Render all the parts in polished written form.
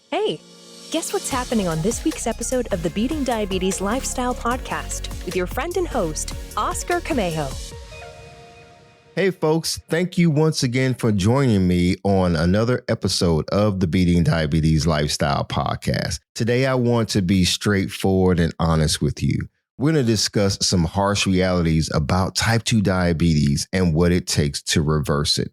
Hey, guess what's happening on this week's episode of the Beating Diabetes Lifestyle Podcast with your friend and host, Oscar Camejo. Hey folks, thank you once again for joining me on another episode of the Beating Diabetes Lifestyle Podcast. Today I want to be straightforward and honest with you. We're going to discuss some harsh realities about type 2 diabetes and what it takes to reverse it.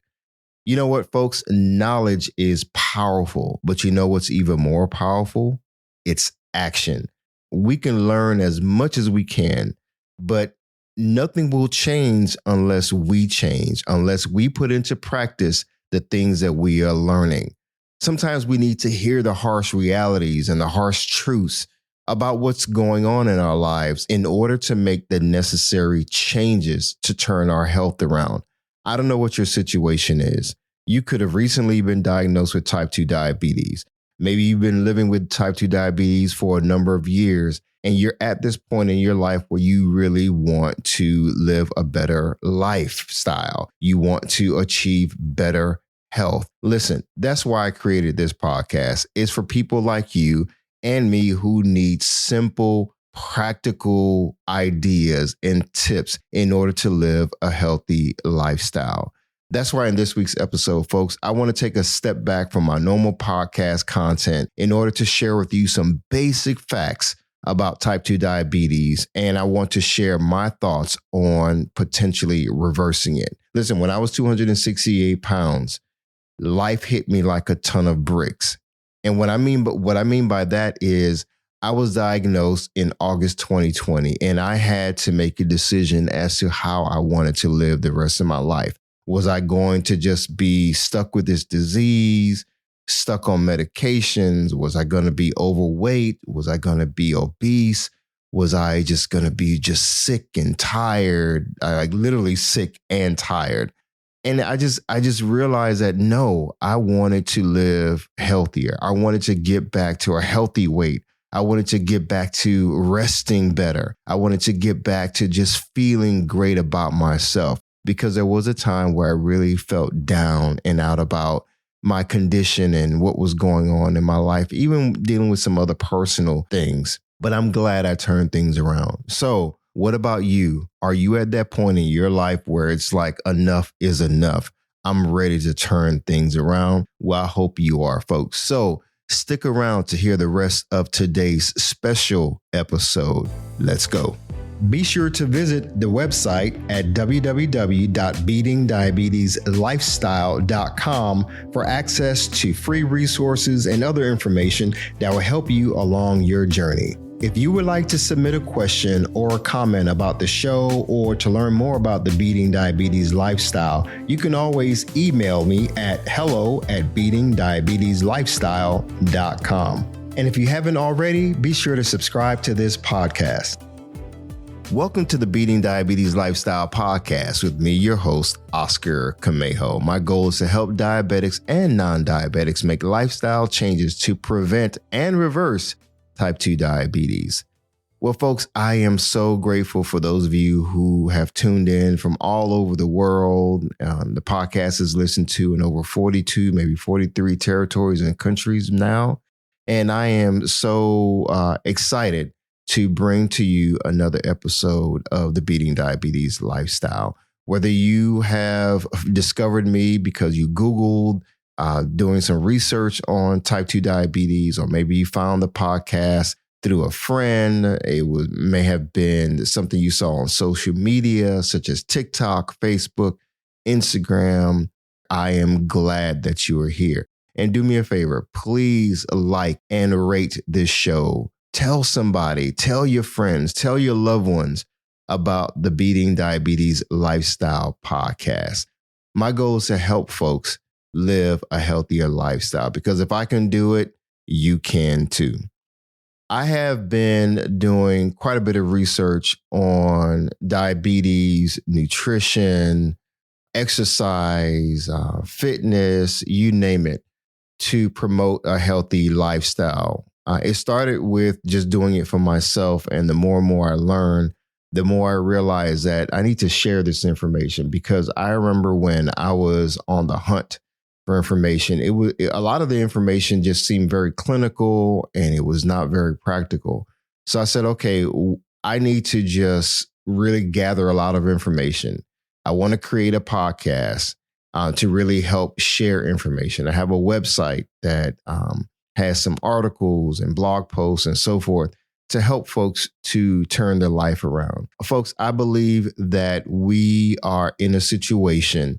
You know what, folks? Knowledge is powerful, but you know what's even more powerful? It's action. We can learn as much as we can, but nothing will change unless we change, unless we put into practice the things that we are learning. Sometimes we need to hear the harsh realities and the harsh truths about what's going on in our lives in order to make the necessary changes to turn our health around. I don't know what your situation is. You could have recently been diagnosed with type 2 diabetes. Maybe you've been living with type 2 diabetes for a number of years, and you're at this point in your life where you really want to live a better lifestyle. You want to achieve better health. Listen, that's why I created this podcast. It's for people like you and me who need simple, practical ideas and tips in order to live a healthy lifestyle. That's why in this week's episode, folks, I want to take a step back from my normal podcast content in order to share with you some basic facts about type 2 diabetes. And I want to share my thoughts on potentially reversing it. Listen, when I was 268 pounds, life hit me like a ton of bricks. And what I mean by that is I was diagnosed in August 2020, and I had to make a decision as to how I wanted to live the rest of my life. Was I going to just be stuck with this disease, stuck on medications? Was I going to be overweight? Was I going to be obese? Was I just going to be just sick and tired? Like literally sick and tired. And I just realized that no, I wanted to live healthier. I wanted to get back to a healthy weight. I wanted to get back to resting better. I wanted to get back to just feeling great about myself, because there was a time where I really felt down and out about my condition and what was going on in my life, even dealing with some other personal things. But I'm glad I turned things around. So what about you? Are you at that point in your life where it's like enough is enough? I'm ready to turn things around. Well, I hope you are, folks. So stick around to hear the rest of today's special episode. Let's go. Be sure to visit the website at www.beatingdiabetieslifestyle.com for access to free resources and other information that will help you along your journey. If you would like to submit a question or a comment about the show or to learn more about the Beating Diabetes Lifestyle, you can always email me at hello@beatingdiabetieslifestyle.com. And if you haven't already, be sure to subscribe to this podcast. Welcome to the Beating Diabetes Lifestyle Podcast with me, your host, Oscar Camejo. My goal is to help diabetics and non-diabetics make lifestyle changes to prevent and reverse type 2 diabetes. Well, folks, I am so grateful for those of you who have tuned in from all over the world. The podcast is listened to in over 42, maybe 43 territories and countries now. And I am so excited to bring to you another episode of the Beating Diabetes Lifestyle. Whether you have discovered me because you Googled doing some research on type 2 diabetes, or maybe you found the podcast through a friend, may have been something you saw on social media, such as TikTok, Facebook, Instagram, I am glad that you are here. And do me a favor, please like and rate this show. Tell somebody, tell your friends, tell your loved ones about the Beating Diabetes Lifestyle Podcast. My goal is to help folks live a healthier lifestyle, because if I can do it, you can too. I have been doing quite a bit of research on diabetes, nutrition, exercise, fitness, you name it, to promote a healthy lifestyle. It started with just doing it for myself. And the more and more I learn, the more I realize that I need to share this information, because I remember when I was on the hunt for information. A lot of the information just seemed very clinical and it was not very practical. So I said, okay, I need to just really gather a lot of information. I want to create a podcast to really help share information. I have a website that has some articles and blog posts and so forth to help folks to turn their life around. Folks, I believe that we are in a situation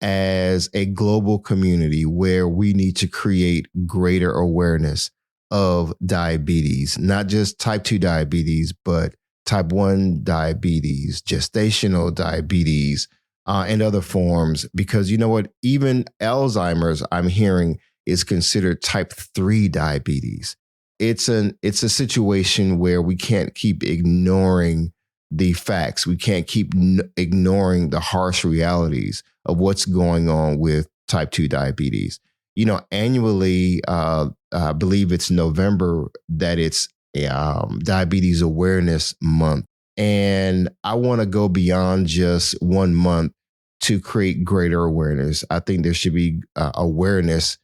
as a global community where we need to create greater awareness of diabetes, not just type 2 diabetes, but type 1 diabetes, gestational diabetes, and other forms. Because you know what? Even Alzheimer's, I'm hearing, is considered type 3 diabetes. It's a situation where we can't keep ignoring the facts. We can't keep ignoring the harsh realities of what's going on with type 2 diabetes. You know, annually, I believe it's November that it's Diabetes Awareness Month. And I want to go beyond just 1 month to create greater awareness. I think there should be awareness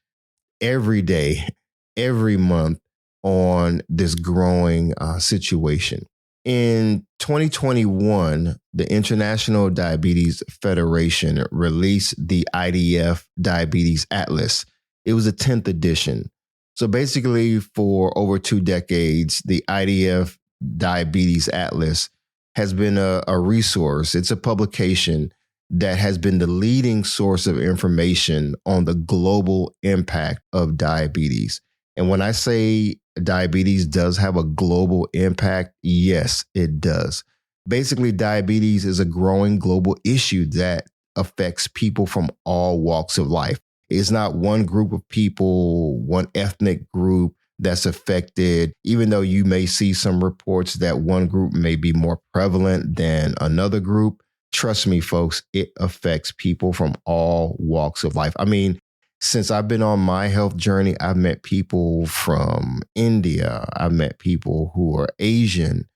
every day, every month on this growing situation. In 2021, the International Diabetes Federation released the IDF Diabetes Atlas. It was a 10th edition. So basically, for over 2 decades, the IDF Diabetes Atlas has been a resource. It's a publication that has been the leading source of information on the global impact of diabetes. And when I say diabetes does have a global impact, yes, it does. Basically, diabetes is a growing global issue that affects people from all walks of life. It's not one group of people, one ethnic group that's affected, even though you may see some reports that one group may be more prevalent than another group. Trust me, folks, it affects people from all walks of life. I mean, since I've been on my health journey, I've met people from India. I've met people who are Asian.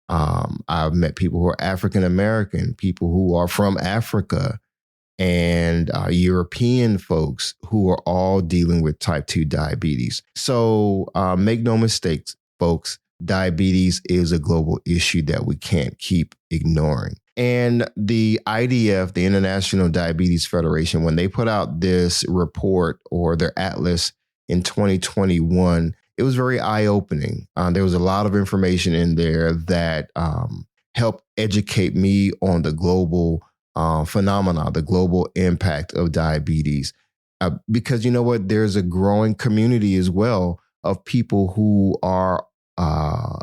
I've met people who are African American, people who are from Africa, and European folks who are all dealing with type 2 diabetes. So make no mistakes, folks, diabetes is a global issue that we can't keep ignoring. And the IDF, the International Diabetes Federation, when they put out this report or their atlas in 2021, it was very eye-opening. There was a lot of information in there that helped educate me on the global phenomena, the global impact of diabetes. Because you know what? There's a growing community as well of people who are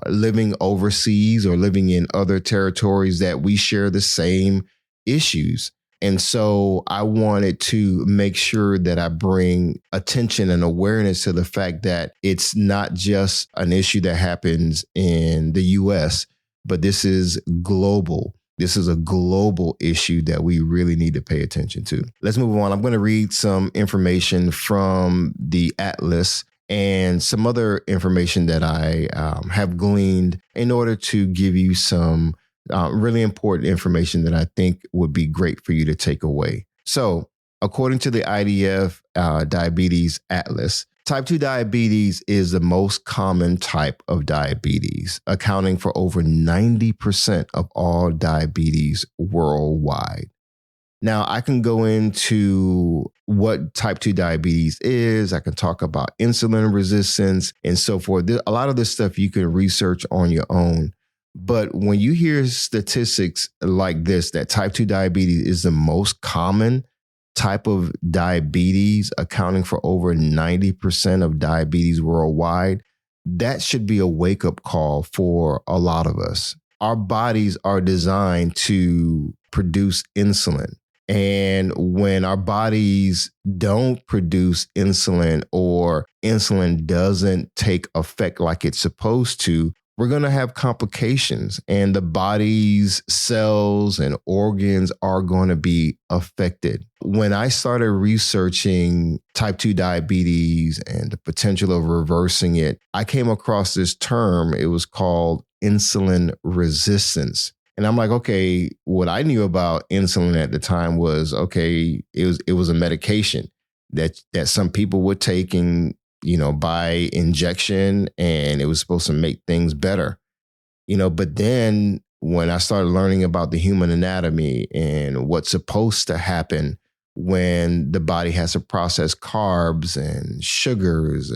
living overseas or living in other territories that we share the same issues. And so I wanted to make sure that I bring attention and awareness to the fact that it's not just an issue that happens in the US, but this is global. This is a global issue that we really need to pay attention to. Let's move on. I'm going to read some information from the Atlas and some other information that I have gleaned in order to give you some really important information that I think would be great for you to take away. So, according to the IDF Diabetes Atlas, type 2 diabetes is the most common type of diabetes, accounting for over 90% of all diabetes worldwide. Now, I can go into what type 2 diabetes is. I can talk about insulin resistance and so forth. A lot of this stuff you can research on your own. But when you hear statistics like this, that type 2 diabetes is the most common type of diabetes, accounting for over 90% of diabetes worldwide, that should be a wake-up call for a lot of us. Our bodies are designed to produce insulin. And when our bodies don't produce insulin or insulin doesn't take effect like it's supposed to, we're going to have complications and the body's cells and organs are going to be affected. When I started researching type 2 diabetes and the potential of reversing it, I came across this term. It was called insulin resistance. And I'm like, okay, what I knew about insulin at the time was, okay, it was a medication that some people were taking, by injection, and it was supposed to make things better. But then when I started learning about the human anatomy and what's supposed to happen when the body has to process carbs and sugars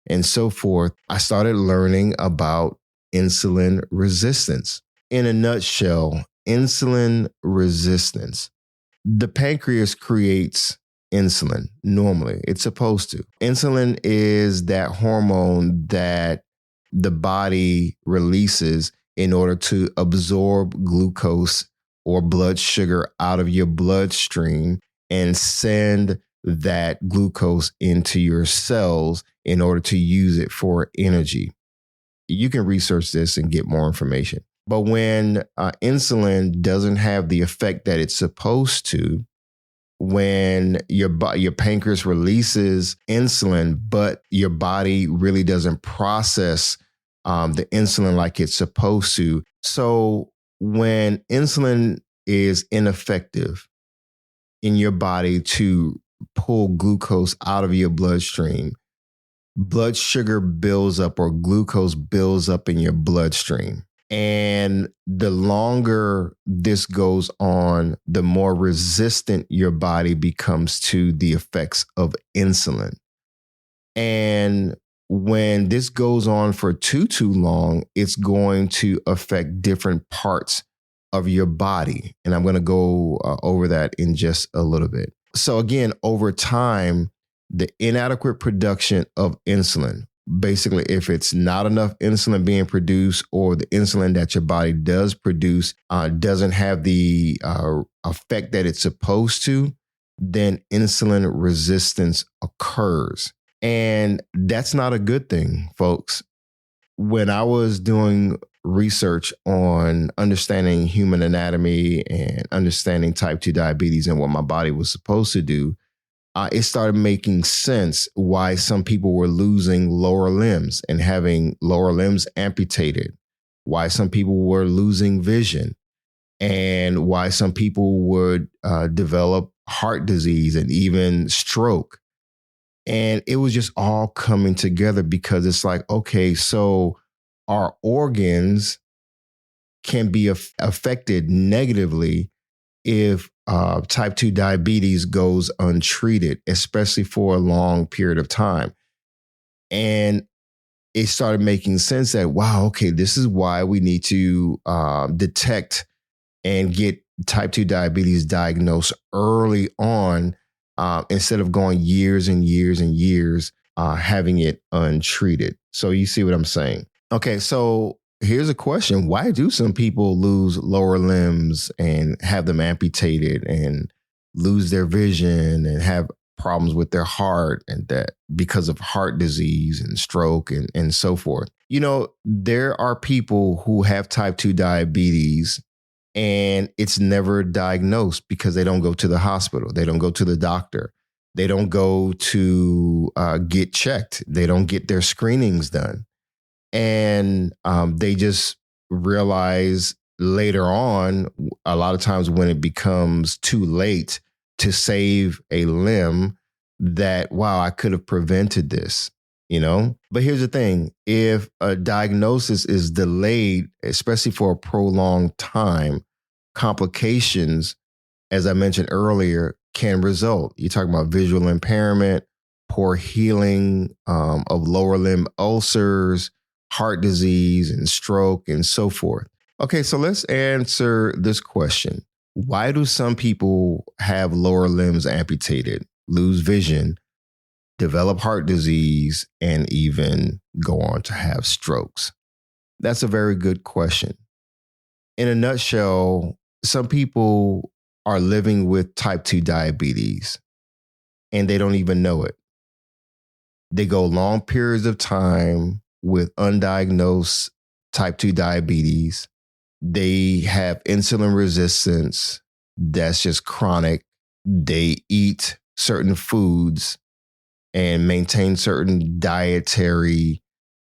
and so forth, I started learning about insulin resistance. In a nutshell, insulin resistance. The pancreas creates insulin normally. It's supposed to. Insulin is that hormone that the body releases in order to absorb glucose or blood sugar out of your bloodstream and send that glucose into your cells in order to use it for energy. You can research this and get more information. But when insulin doesn't have the effect that it's supposed to, when your pancreas releases insulin, but your body really doesn't process the insulin like it's supposed to. So when insulin is ineffective in your body to pull glucose out of your bloodstream, blood sugar builds up or glucose builds up in your bloodstream. And the longer this goes on, the more resistant your body becomes to the effects of insulin. And when this goes on for too long, it's going to affect different parts of your body. And I'm going to go over that in just a little bit. So again, over time, the inadequate production of insulin, basically, if it's not enough insulin being produced, or the insulin that your body does produce doesn't have the effect that it's supposed to, then insulin resistance occurs. And that's not a good thing, folks. When I was doing research on understanding human anatomy and understanding type 2 diabetes and what my body was supposed to do, it started making sense why some people were losing lower limbs and having lower limbs amputated, why some people were losing vision, and why some people would develop heart disease and even stroke. And it was just all coming together because it's like, okay, so our organs can be affected negatively if type 2 diabetes goes untreated, especially for a long period of time. And it started making sense that, wow, okay, this is why we need to detect and get type 2 diabetes diagnosed early on instead of going years and years and years having it untreated. So you see what I'm saying? Okay, so here's a question. Why do some people lose lower limbs and have them amputated and lose their vision and have problems with their heart, and that because of heart disease and stroke and so forth? There are people who have type 2 diabetes and it's never diagnosed because they don't go to the hospital. They don't go to the doctor. They don't go to get checked. They don't get their screenings done. And they just realize later on, a lot of times when it becomes too late to save a limb, that, wow, I could have prevented this, But here's the thing. If a diagnosis is delayed, especially for a prolonged time, complications, as I mentioned earlier, can result. You're talking about visual impairment, poor healing of lower limb ulcers, heart disease and stroke and so forth. Okay, so let's answer this question. Why do some people have lower limbs amputated, lose vision, develop heart disease, and even go on to have strokes? That's a very good question. In a nutshell, some people are living with type 2 diabetes and they don't even know it. They go long periods of time with undiagnosed type 2 diabetes. They have insulin resistance that's just chronic. They eat certain foods and maintain certain dietary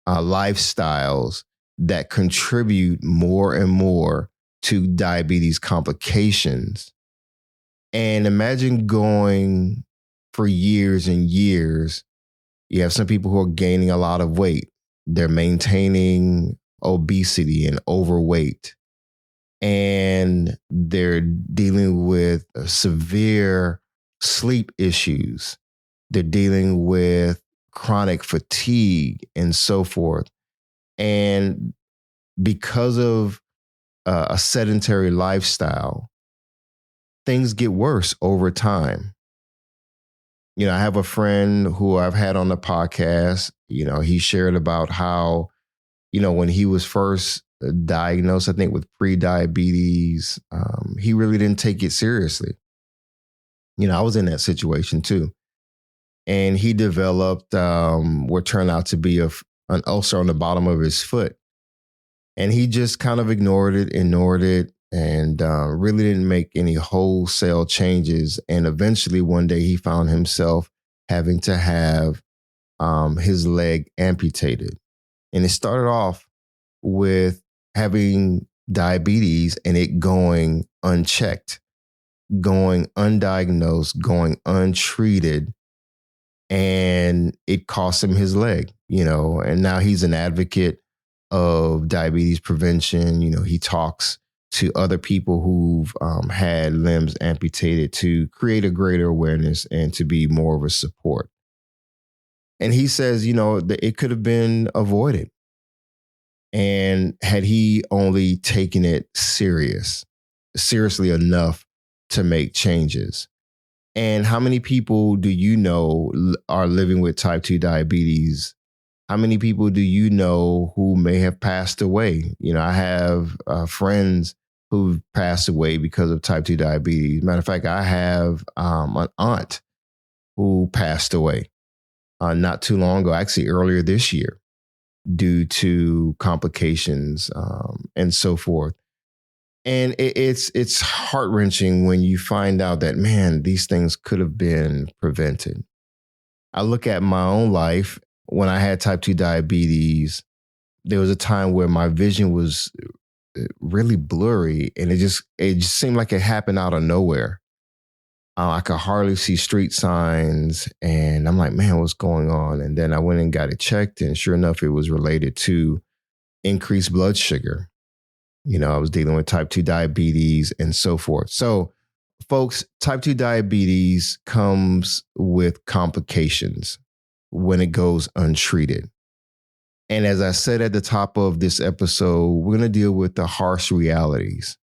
lifestyles that contribute more and more to diabetes complications. And imagine going for years and years. You have some people who are gaining a lot of weight. They're maintaining obesity and overweight. And they're dealing with severe sleep issues. They're dealing with chronic fatigue and so forth. And because of a sedentary lifestyle, things get worse over time. You know, I have a friend who I've had on the podcast. You know, he shared about how, you know, when he was first diagnosed, I think with pre-diabetes, he really didn't take it seriously. You know, I was in that situation too. And he developed what turned out to be an ulcer on the bottom of his foot. And he just kind of ignored it, and really didn't make any wholesale changes. And eventually one day he found himself having to have his leg amputated. And it started off with having diabetes and it going unchecked, going undiagnosed, going untreated. And it cost him his leg, you know, and now he's an advocate of diabetes prevention. You know, he talks to other people who've had limbs amputated to create a greater awareness and to be more of a support. And he says, you know, that it could have been avoided. And had he only taken it seriously enough to make changes. And how many people do you know are living with type 2 diabetes? How many people do you know who may have passed away? You know, I have friends who've passed away because of type 2 diabetes. Matter of fact, I have an aunt who passed away not too long ago, actually earlier this year, due to complications and so forth. And it's heart-wrenching when you find out that, man, these things could have been prevented. I look at my own life. When I had type 2 diabetes, there was a time where my vision was really blurry, and it just seemed like it happened out of nowhere. I could hardly see street signs, and I'm like, man, what's going on? And then I went and got it checked, and sure enough, it was related to increased blood sugar. You know, I was dealing with type 2 diabetes and so forth. So, folks, type 2 diabetes comes with complications when it goes untreated. And as I said at the top of this episode, we're going to deal with the harsh realities.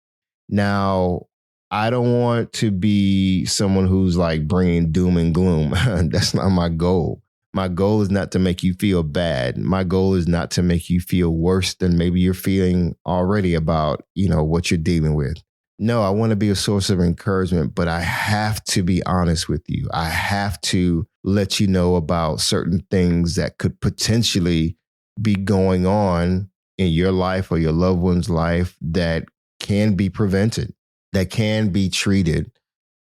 Now, I don't want to be someone who's like bringing doom and gloom. That's not my goal. My goal is not to make you feel bad. My goal is not to make you feel worse than maybe you're feeling already about, you know, what you're dealing with. No, I want to be a source of encouragement, but I have to be honest with you. I have to let you know about certain things that could potentially be going on in your life or your loved one's life that can be prevented, that can be treated,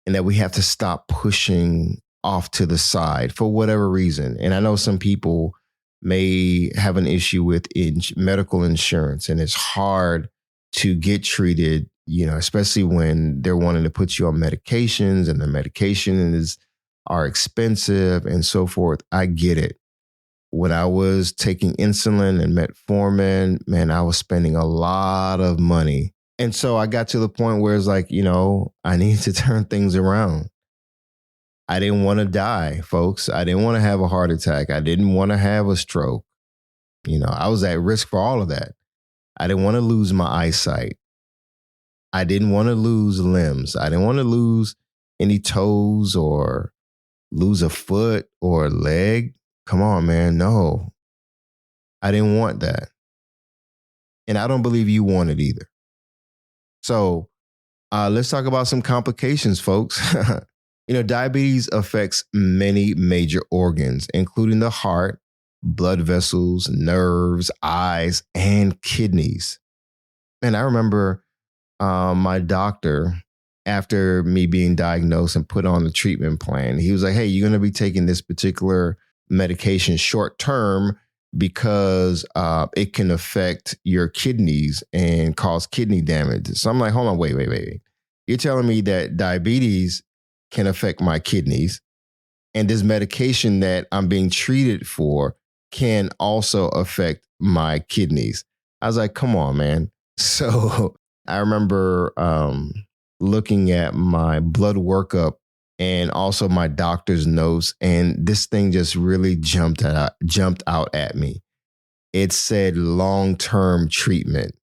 and that we have to stop pushing off to the side for whatever reason. And I know some people may have an issue with medical insurance, and it's hard to get treated, you know, especially when they're wanting to put you on medications and the medications are expensive and so forth. I get it. When I was taking insulin and metformin, man, I was spending a lot of money. And so I got to the point where it's like, you know, I need to turn things around. I didn't want to die, folks. I didn't want to have a heart attack. I didn't want to have a stroke. You know, I was at risk for all of that. I didn't want to lose my eyesight. I didn't want to lose limbs. I didn't want to lose any toes or lose a foot or a leg. Come on, man. No, I didn't want that. And I don't believe you want it either. So let's talk about some complications, folks. You know, diabetes affects many major organs, including the heart, blood vessels, nerves, eyes, and kidneys. And I remember my doctor, after me being diagnosed and put on the treatment plan, he was like, hey, you're going to be taking this particular medication short term because it can affect your kidneys and cause kidney damage. So I'm like, hold on, wait. You're telling me that diabetes can affect my kidneys, And this medication that I'm being treated for can also affect my kidneys. I was like, come on, man. So I remember looking at my blood workup and also my doctor's notes, and this thing just really jumped out at me. It said long-term treatment.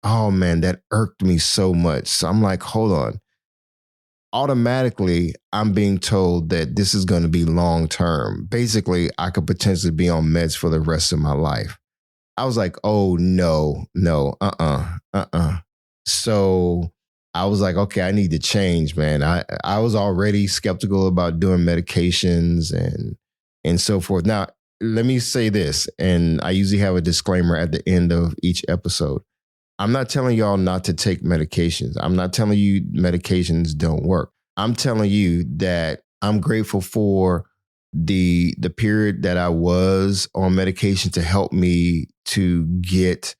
Oh man, that irked me so much. So I'm like, hold on. Automatically, I'm being told that this is going to be long-term. Basically, I could potentially be on meds for the rest of my life. I was like, oh no, So I was like, okay, I need to change, man. I was already skeptical about doing medications and so forth. Now, let me say this, and I usually have a disclaimer at the end of each episode. I'm not telling y'all not to take medications. I'm not telling you medications don't work. I'm telling you that I'm grateful for the period that I was on medication to help me to get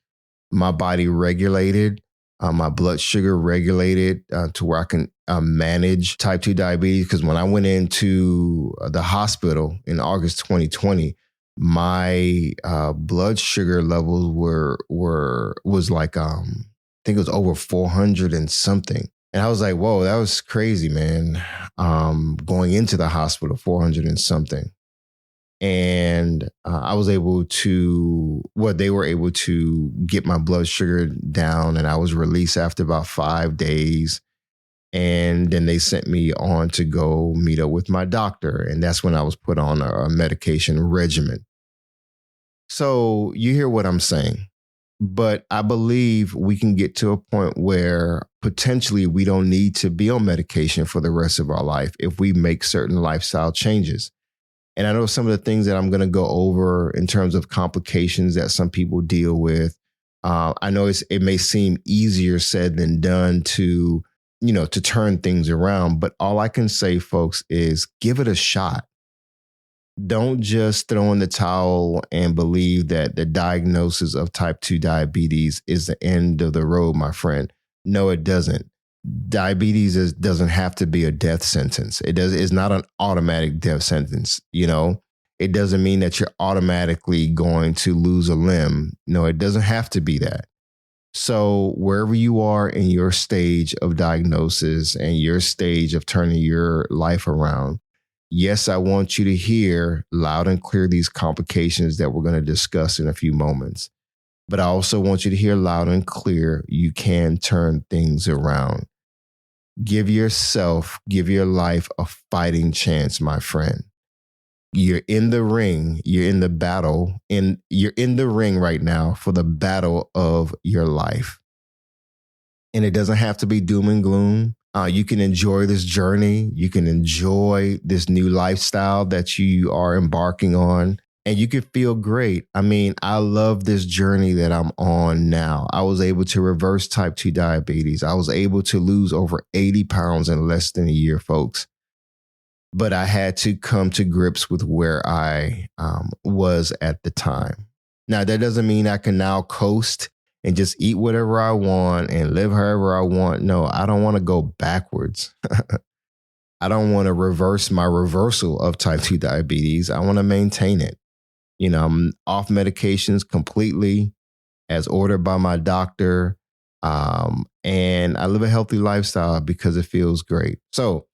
my body regulated, my blood sugar regulated to where I can manage type 2 diabetes. Because when I went into the hospital in August 2020, my blood sugar levels was like I think it was over 400 and something, and I was like, whoa, that was crazy, man. Going into the hospital, 400 and something, and I was able to they were able to get my blood sugar down, and I was released after about 5 days. And then they sent me on to go meet up with my doctor. And that's when I was put on a medication regimen. So you hear what I'm saying. But I believe we can get to a point where potentially we don't need to be on medication for the rest of our life if we make certain lifestyle changes. And I know some of the things that I'm going to go over in terms of complications that some people deal with. I know it may seem easier said than done to turn things around. But all I can say, folks, is give it a shot. Don't just throw in the towel and believe that the diagnosis of type 2 diabetes is the end of the road, my friend. No, it doesn't. Diabetes doesn't have to be a death sentence. It's not an automatic death sentence. It doesn't mean that you're automatically going to lose a limb. No, it doesn't have to be that. So wherever you are in your stage of diagnosis and your stage of turning your life around, yes, I want you to hear loud and clear these complications that we're going to discuss in a few moments. But I also want you to hear loud and clear you can turn things around. Give your life a fighting chance, my friend. You're in the ring, you're in the battle, and you're in the ring right now for the battle of your life. And it doesn't have to be doom and gloom. You can enjoy this journey. You can enjoy this new lifestyle that you are embarking on, and you can feel great. I mean, I love this journey that I'm on now. I was able to reverse type 2 diabetes. I was able to lose over 80 pounds in less than a year, folks. But I had to come to grips with where I was at the time. Now, that doesn't mean I can now coast and just eat whatever I want and live however I want. No, I don't want to go backwards. I don't want to reverse my reversal of type 2 diabetes. I want to maintain it. I'm off medications completely as ordered by my doctor. And I live a healthy lifestyle because it feels great. So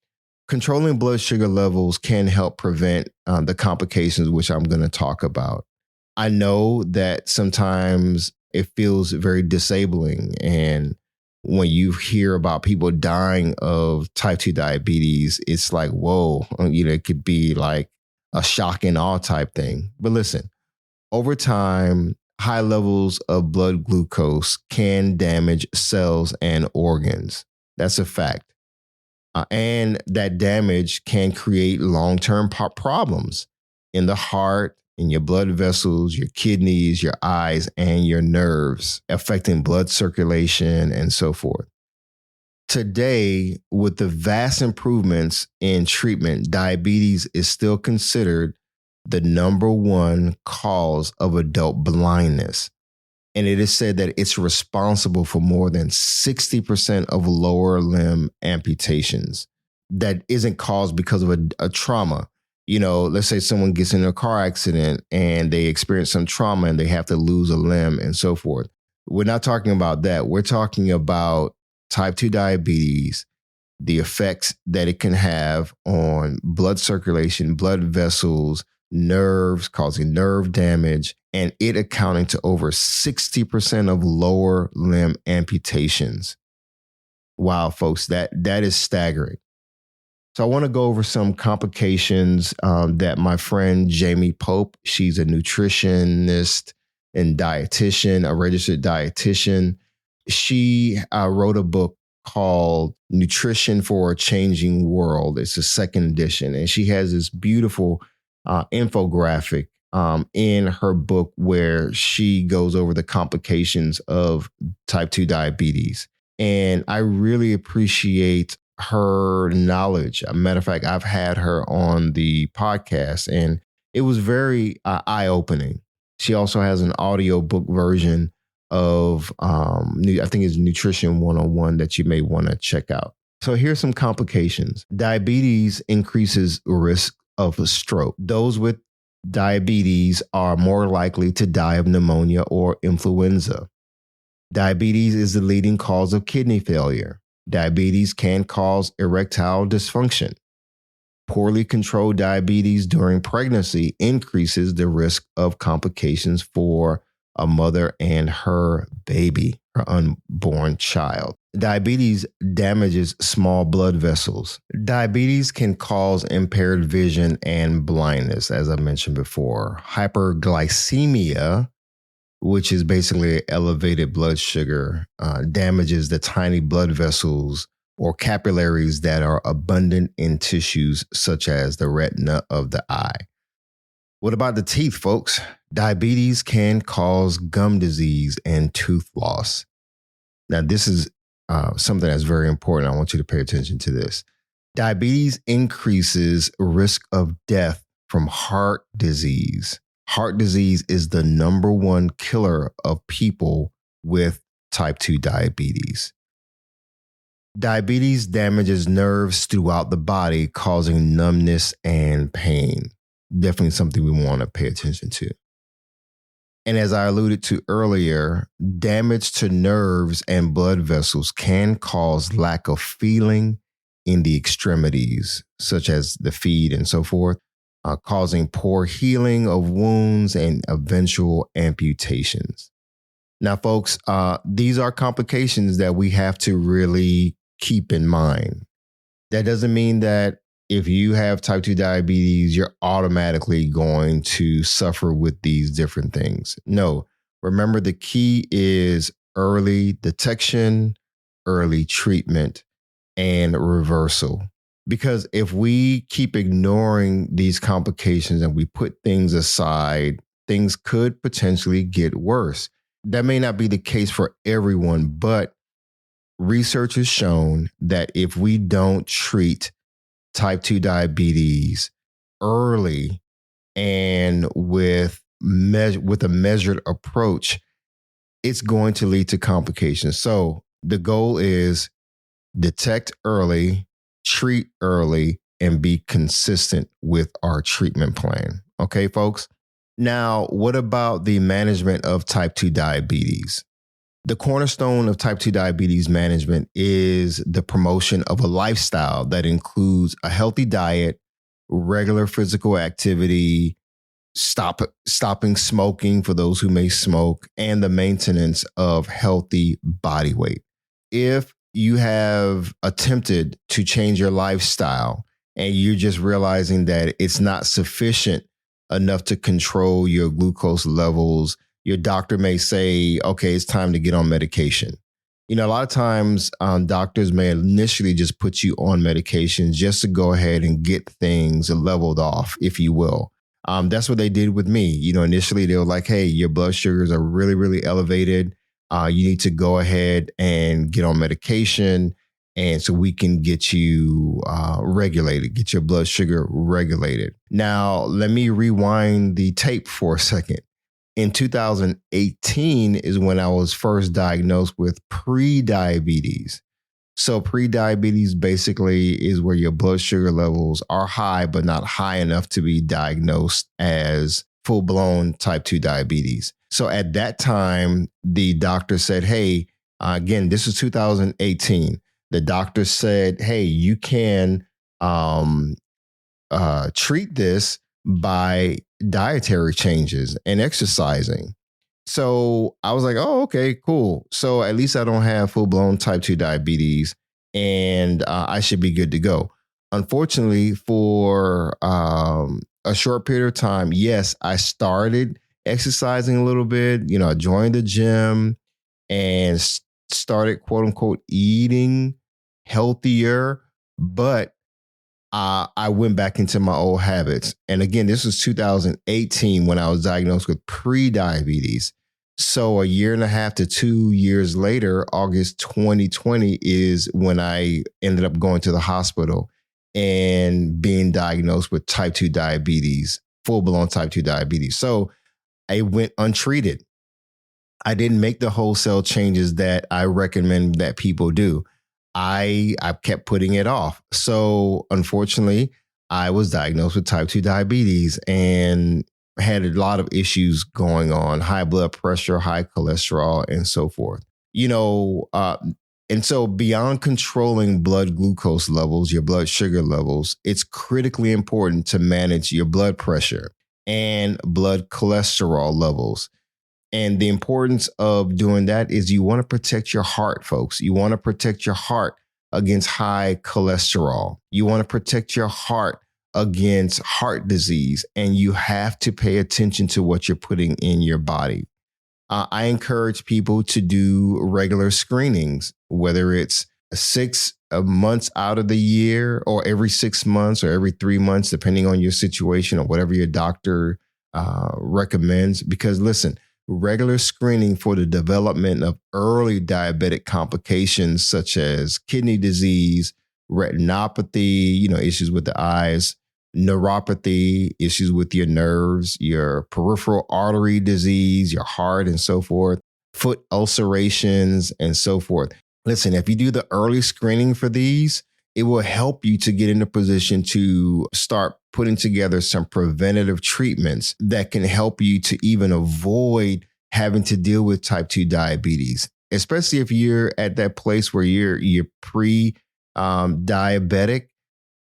controlling blood sugar levels can help prevent the complications, which I'm going to talk about. I know that sometimes it feels very disabling. And when you hear about people dying of type 2 diabetes, it's like, whoa, it could be like a shock and awe type thing. But listen, over time, high levels of blood glucose can damage cells and organs. That's a fact. And that damage can create long-term problems in the heart, in your blood vessels, your kidneys, your eyes, and your nerves, affecting blood circulation and so forth. Today, with the vast improvements in treatment, diabetes is still considered the number one cause of adult blindness. And it is said that it's responsible for more than 60% of lower limb amputations. That isn't caused because of a trauma. Let's say someone gets in a car accident and they experience some trauma and they have to lose a limb and so forth. We're not talking about that. We're talking about type 2 diabetes, the effects that it can have on blood circulation, blood vessels, nerves, causing nerve damage, and it accounting to over 60% of lower limb amputations. Wow, folks, that is staggering. So I want to go over some complications that my friend Jamie Pope, she's a nutritionist and dietitian, a registered dietitian. She wrote a book called Nutrition for a Changing World. It's a second edition. And she has this beautiful infographic in her book where she goes over the complications of type 2 diabetes. And I really appreciate her knowledge. As a matter of fact, I've had her on the podcast and it was very eye-opening. She also has an audio book version of, I think it's Nutrition 101 that you may want to check out. So here's some complications. Diabetes increases risk of a stroke. Those with diabetes are more likely to die of pneumonia or influenza. Diabetes is the leading cause of kidney failure. Diabetes can cause erectile dysfunction. Poorly controlled diabetes during pregnancy increases the risk of complications for a mother and her baby, her unborn child. Diabetes damages small blood vessels. Diabetes can cause impaired vision and blindness, as I mentioned before. Hyperglycemia, which is basically elevated blood sugar, damages the tiny blood vessels or capillaries that are abundant in tissues such as the retina of the eye. What about the teeth, folks? Diabetes can cause gum disease and tooth loss. Now, this is something that's very important. I want you to pay attention to this. Diabetes increases risk of death from heart disease. Heart disease is the number one killer of people with type 2 diabetes. Diabetes damages nerves throughout the body, causing numbness and pain. Definitely something we want to pay attention to. And as I alluded to earlier, damage to nerves and blood vessels can cause lack of feeling in the extremities, such as the feet and so forth, causing poor healing of wounds and eventual amputations. Now, folks, these are complications that we have to really keep in mind. That doesn't mean that if you have type 2 diabetes, you're automatically going to suffer with these different things. No, remember the key is early detection, early treatment, and reversal. Because if we keep ignoring these complications and we put things aside, things could potentially get worse. That may not be the case for everyone, but research has shown that if we don't treat type 2 diabetes early and with a measured approach, it's going to lead to complications. So the goal is detect early, treat early, and be consistent with our treatment plan. Okay, folks? Now, what about the management of type 2 diabetes? The cornerstone of type 2 diabetes management is the promotion of a lifestyle that includes a healthy diet, regular physical activity, stopping smoking for those who may smoke, and the maintenance of healthy body weight. If you have attempted to change your lifestyle and you're just realizing that it's not sufficient enough to control your glucose levels, your doctor may say, okay, it's time to get on medication. A lot of times doctors may initially just put you on medications just to go ahead and get things leveled off, if you will. That's what they did with me. Initially they were like, hey, your blood sugars are really, really elevated. You need to go ahead and get on medication. And so we can get you regulated, get your blood sugar regulated. Now, let me rewind the tape for a second. In 2018 is when I was first diagnosed with pre-diabetes. So pre-diabetes basically is where your blood sugar levels are high, but not high enough to be diagnosed as full-blown type 2 diabetes. So at that time, the doctor said, hey, again, this is 2018. The doctor said, hey, you can treat this by dietary changes and exercising. So I was like, oh, okay, cool. So at least I don't have full blown type 2 diabetes and I should be good to go. Unfortunately, for a short period of time, yes, I started exercising a little bit. I joined the gym and started, quote unquote, eating healthier. But I went back into my old habits. And again, this was 2018 when I was diagnosed with pre-diabetes. So a year and a half to 2 years later, August 2020 is when I ended up going to the hospital and being diagnosed with type 2 diabetes, full-blown type 2 diabetes. So I went untreated. I didn't make the wholesale changes that I recommend that people do. I kept putting it off. So unfortunately, I was diagnosed with type 2 diabetes and had a lot of issues going on, high blood pressure, high cholesterol, and so forth. And so beyond controlling blood glucose levels, your blood sugar levels, it's critically important to manage your blood pressure and blood cholesterol levels. And the importance of doing that is you want to protect your heart, folks. You want to protect your heart against high cholesterol. You want to protect your heart against heart disease. And you have to pay attention to what you're putting in your body. I encourage people to do regular screenings, whether it's 6 months out of the year or every 6 months or every 3 months, depending on your situation or whatever your doctor recommends. Because listen, regular screening for the development of early diabetic complications such as kidney disease, retinopathy, issues with the eyes, neuropathy, issues with your nerves, your peripheral artery disease, your heart, and so forth, foot ulcerations, and so forth. Listen, if you do the early screening for these, it will help you to get in a position to start putting together some preventative treatments that can help you to even avoid having to deal with type 2 diabetes, especially if you're at that place where you're pre-diabetic.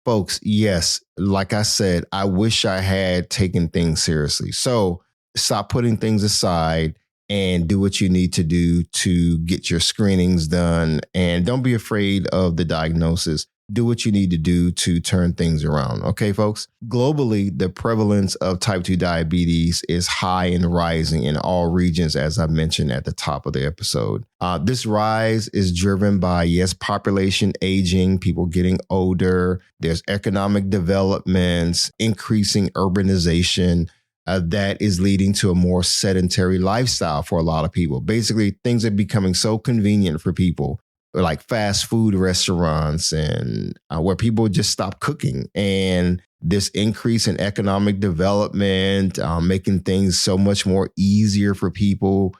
Folks, yes, like I said, I wish I had taken things seriously. So stop putting things aside and do what you need to do to get your screenings done. And don't be afraid of the diagnosis. Do what you need to do to turn things around. Okay, folks? Globally, the prevalence of type 2 diabetes is high and rising in all regions, as I mentioned at the top of the episode. This rise is driven by, yes, population aging, people getting older. There's economic developments, increasing urbanization. That is leading to a more sedentary lifestyle for a lot of people. Basically, things are becoming so convenient for people, like fast food restaurants and where people just stop cooking. And this increase in economic development, making things so much more easier for people,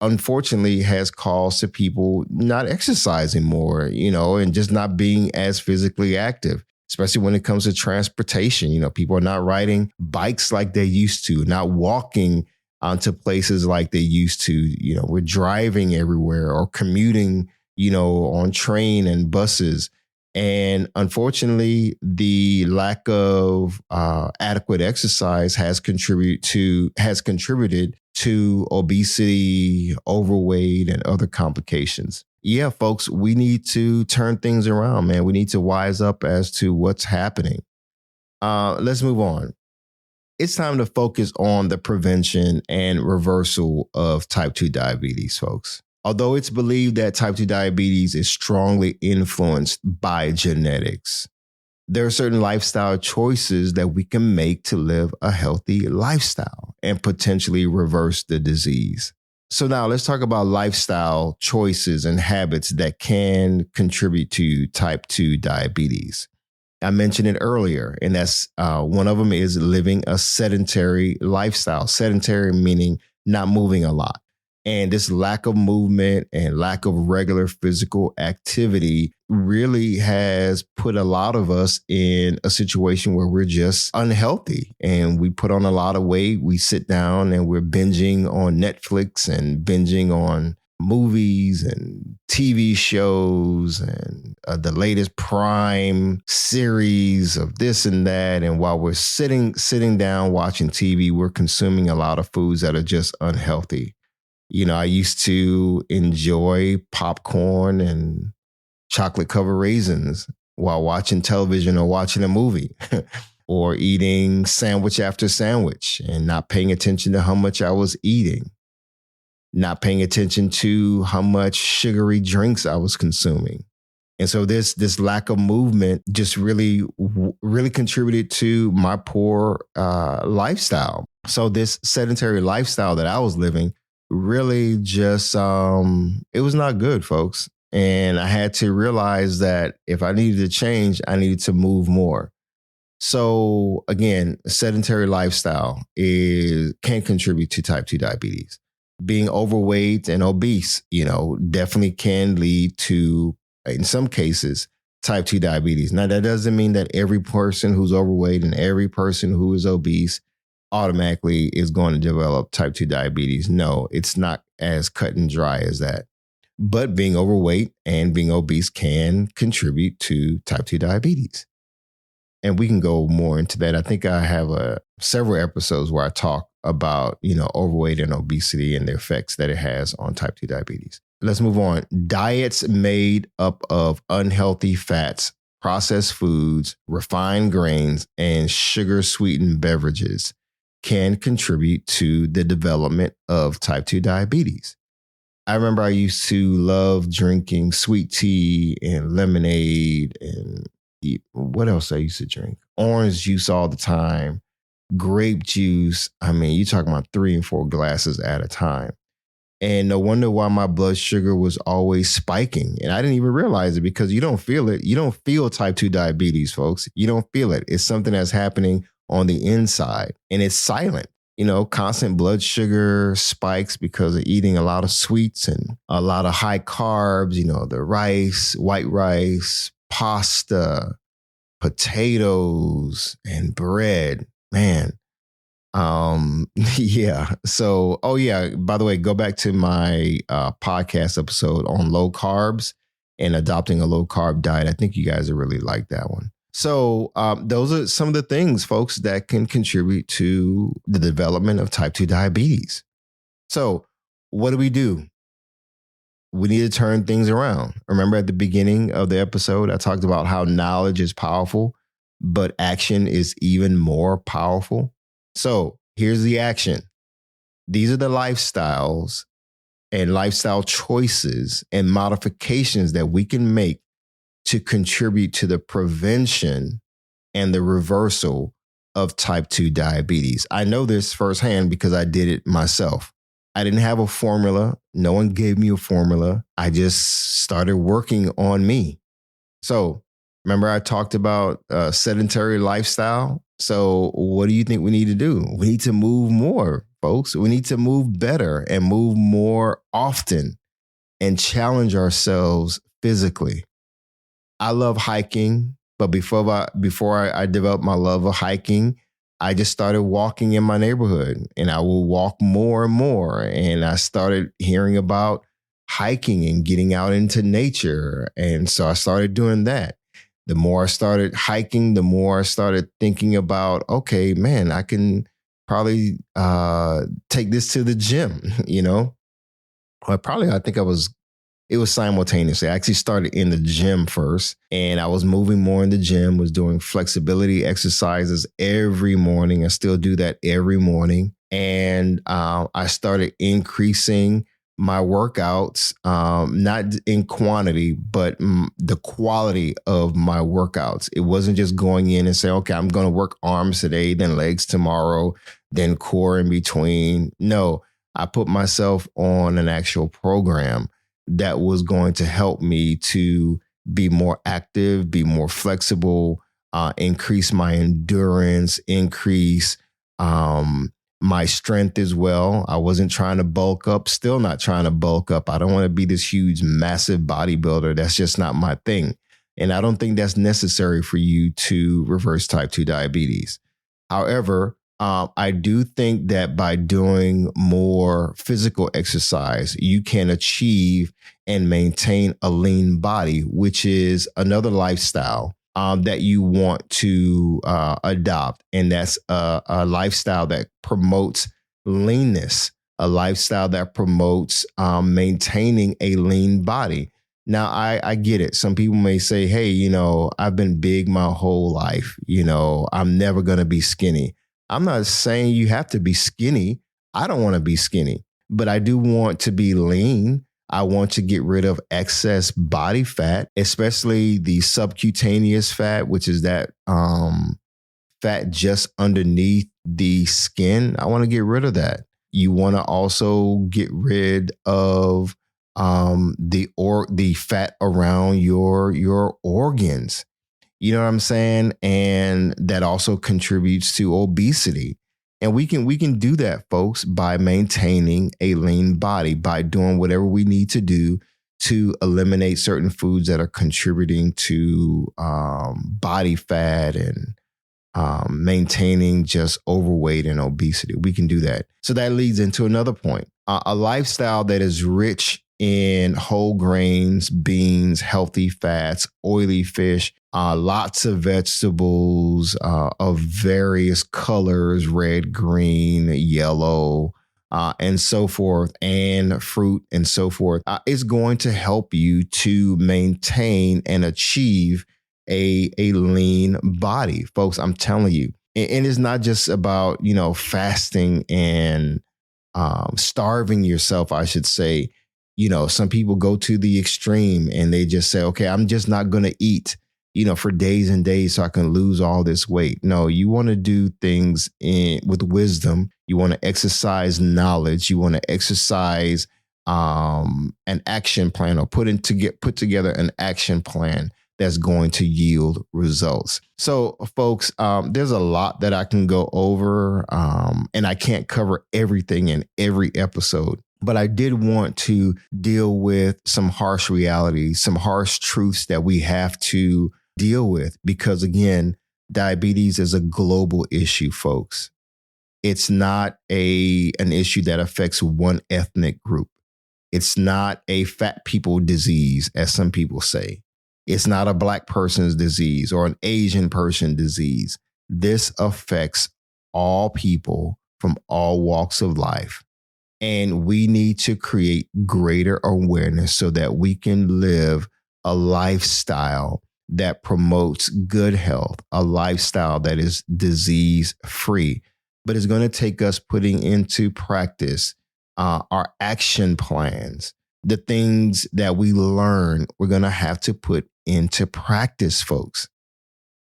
unfortunately has caused to people not exercising more, and just not being as physically active, especially when it comes to transportation. People are not riding bikes like they used to, not walking onto places like they used to. We're driving everywhere or commuting on train and buses. And unfortunately, the lack of adequate exercise has contributed to obesity, overweight, and other complications. Yeah, folks, we need to turn things around, man. We need to wise up as to what's happening. Let's move on. It's time to focus on the prevention and reversal of type 2 diabetes, folks. Although it's believed that type 2 diabetes is strongly influenced by genetics, there are certain lifestyle choices that we can make to live a healthy lifestyle and potentially reverse the disease. So now let's talk about lifestyle choices and habits that can contribute to type 2 diabetes. I mentioned it earlier, and that's one of them is living a sedentary lifestyle. Sedentary meaning not moving a lot. And this lack of movement and lack of regular physical activity really has put a lot of us in a situation where we're just unhealthy and we put on a lot of weight. We sit down and we're binging on Netflix and binging on movies and TV shows and the latest Prime series of this and that. And while we're sitting down watching TV, we're consuming a lot of foods that are just unhealthy. You know, I used to enjoy popcorn and chocolate covered raisins while watching television or watching a movie or eating sandwich after sandwich and not paying attention to how much I was eating, not paying attention to how much sugary drinks I was consuming. And so this lack of movement just really contributed to my poor lifestyle. So this sedentary lifestyle that I was living really just, it was not good, folks. And I had to realize that if I needed to change, I needed to move more. So again, a sedentary lifestyle can contribute to type 2 diabetes. Being overweight and obese, definitely can lead to, in some cases, type 2 diabetes. Now, that doesn't mean that every person who's overweight and every person who is obese automatically is going to develop type 2 diabetes. No, it's not as cut and dry as that. But being overweight and being obese can contribute to type 2 diabetes. And we can go more into that. I think I have several episodes where I talk about, overweight and obesity and the effects that it has on type 2 diabetes. Let's move on. Diets made up of unhealthy fats, processed foods, refined grains, and sugar-sweetened beverages can contribute to the development of type 2 diabetes. I remember I used to love drinking sweet tea and lemonade and what else I used to drink? Orange juice all the time, grape juice. I mean, you're talking about 3 and 4 glasses at a time. And no wonder why my blood sugar was always spiking. And I didn't even realize it because you don't feel it. You don't feel type 2 diabetes, folks. You don't feel it. It's something that's happening on the inside and it's silent. Constant blood sugar spikes because of eating a lot of sweets and a lot of high carbs, the rice, white rice, pasta, potatoes, and bread. Man. Yeah. So, by the way, go back to my podcast episode on low carbs and adopting a low carb diet. I think you guys will really like that one. So those are some of the things, folks, that can contribute to the development of type 2 diabetes. So what do? We need to turn things around. Remember at the beginning of the episode, I talked about how knowledge is powerful, but action is even more powerful. So here's the action. These are the lifestyles and lifestyle choices and modifications that we can make to contribute to the prevention and the reversal of type 2 diabetes. I know this firsthand because I did it myself. I didn't have a formula. No one gave me a formula. I just started working on me. So remember I talked about a sedentary lifestyle? So what do you think we need to do? We need to move more, folks. We need to move better and move more often and challenge ourselves physically. I love hiking, but before I developed my love of hiking, I just started walking in my neighborhood and I will walk more and more. And I started hearing about hiking and getting out into nature. And so I started doing that. The more I started hiking, the more I started thinking about, okay, man, I can probably take this to the gym, It was simultaneously. I actually started in the gym first and I was moving more in the gym, was doing flexibility exercises every morning. I still do that every morning. And I started increasing my workouts, not in quantity, but the quality of my workouts. It wasn't just going in and saying, okay, I'm going to work arms today, then legs tomorrow, then core in between. No, I put myself on an actual program that was going to help me to be more active, be more flexible, increase my endurance, increase my strength as well. I wasn't trying to bulk up, still not trying to bulk up. I don't want to be this huge, massive bodybuilder. That's just not my thing. And I don't think that's necessary for you to reverse type 2 diabetes. However, I do think that by doing more physical exercise, you can achieve and maintain a lean body, which is another lifestyle that you want to adopt. And that's a lifestyle that promotes leanness, a lifestyle that promotes maintaining a lean body. Now, I get it. Some people may say, hey, I've been big my whole life. I'm never going to be skinny. I'm not saying you have to be skinny. I don't want to be skinny, but I do want to be lean. I want to get rid of excess body fat, especially the subcutaneous fat, which is that fat just underneath the skin. I want to get rid of that. You want to also get rid of the fat around your organs. You know what I'm saying? And that also contributes to obesity. And we can do that, folks, by maintaining a lean body, by doing whatever we need to do to eliminate certain foods that are contributing to body fat and maintaining just overweight and obesity. We can do that. So that leads into another point. A lifestyle that is rich in whole grains, beans, healthy fats, oily fish, lots of vegetables of various colors, red, green, yellow, and so forth, and fruit and so forth, is going to help you to maintain and achieve a lean body. Folks, I'm telling you. And it's not just about, fasting and starving yourself, I should say. Some people go to the extreme and they just say, okay, I'm just not going to eat, for days and days so I can lose all this weight. No, you want to do things with wisdom. You want to exercise knowledge. You want to exercise an action plan, or put together an action plan that's going to yield results. So, folks, there's a lot that I can go over, and I can't cover everything in every episode. But I did want to deal with some harsh realities, some harsh truths that we have to deal with, because, again, diabetes is a global issue, folks. It's not an issue that affects one ethnic group. It's not a fat people disease, as some people say. It's not a Black person's disease or an Asian person disease. This affects all people from all walks of life. And we need to create greater awareness so that we can live a lifestyle that promotes good health, a lifestyle that is disease-free. But it's going to take us putting into practice our action plans, the things that we learn, we're going to have to put into practice, folks.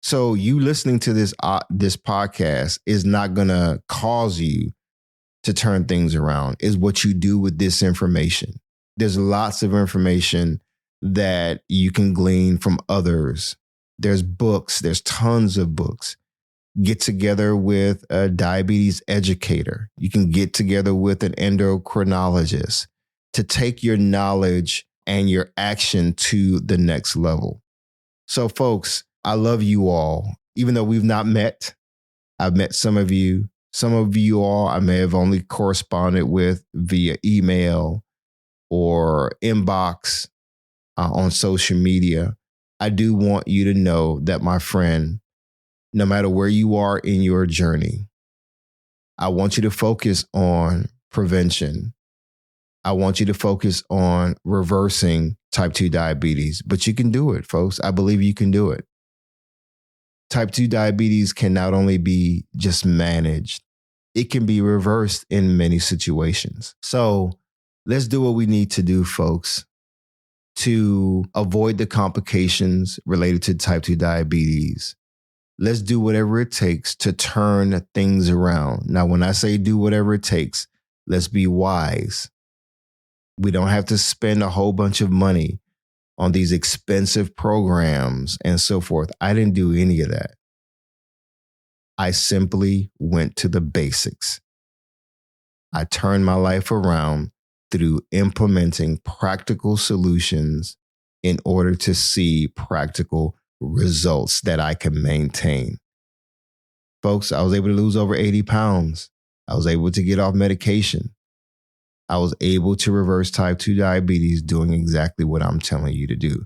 So you listening to this podcast is not going to cause you to turn things around. Is what you do with this information. There's lots of information that you can glean from others. There's books. There's tons of books. Get together with a diabetes educator. You can get together with an endocrinologist to take your knowledge and your action to the next level. So, folks, I love you all. Even though we've not met, I've met some of you. Some of you all I may have only corresponded with via email or inbox on social media. I do want you to know that, my friend, no matter where you are in your journey, I want you to focus on prevention. I want you to focus on reversing type 2 diabetes, but you can do it, folks. I believe you can do it. Type 2 diabetes can not only be just managed, it can be reversed in many situations. So let's do what we need to do, folks, to avoid the complications related to type 2 diabetes. Let's do whatever it takes to turn things around. Now, when I say do whatever it takes, let's be wise. We don't have to spend a whole bunch of money on these expensive programs and so forth. I didn't do any of that. I simply went to the basics. I turned my life around through implementing practical solutions in order to see practical results that I can maintain. Folks, I was able to lose over 80 pounds. I was able to get off medication. I was able to reverse type 2 diabetes doing exactly what I'm telling you to do.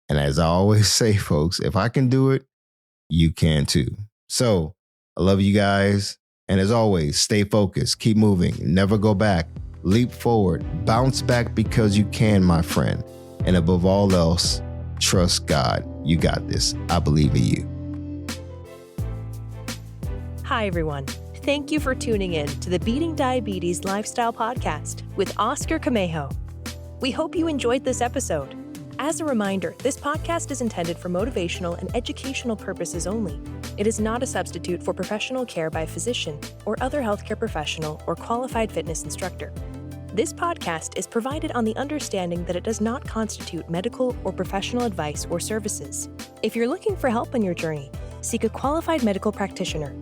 And as I always say, folks, if I can do it, you can too. So I love you guys. And as always, stay focused, keep moving, never go back, leap forward, bounce back because you can, my friend. And above all else, trust God. You got this. I believe in you. Hi, everyone. Thank you for tuning in to the Beating Diabetes Lifestyle Podcast with Oscar Camejo. We hope you enjoyed this episode. As a reminder, this podcast is intended for motivational and educational purposes only. It is not a substitute for professional care by a physician or other healthcare professional or qualified fitness instructor. This podcast is provided on the understanding that it does not constitute medical or professional advice or services. If you're looking for help on your journey, seek a qualified medical practitioner.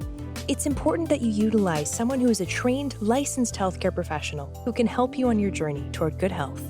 It's important that you utilize someone who is a trained, licensed healthcare professional who can help you on your journey toward good health.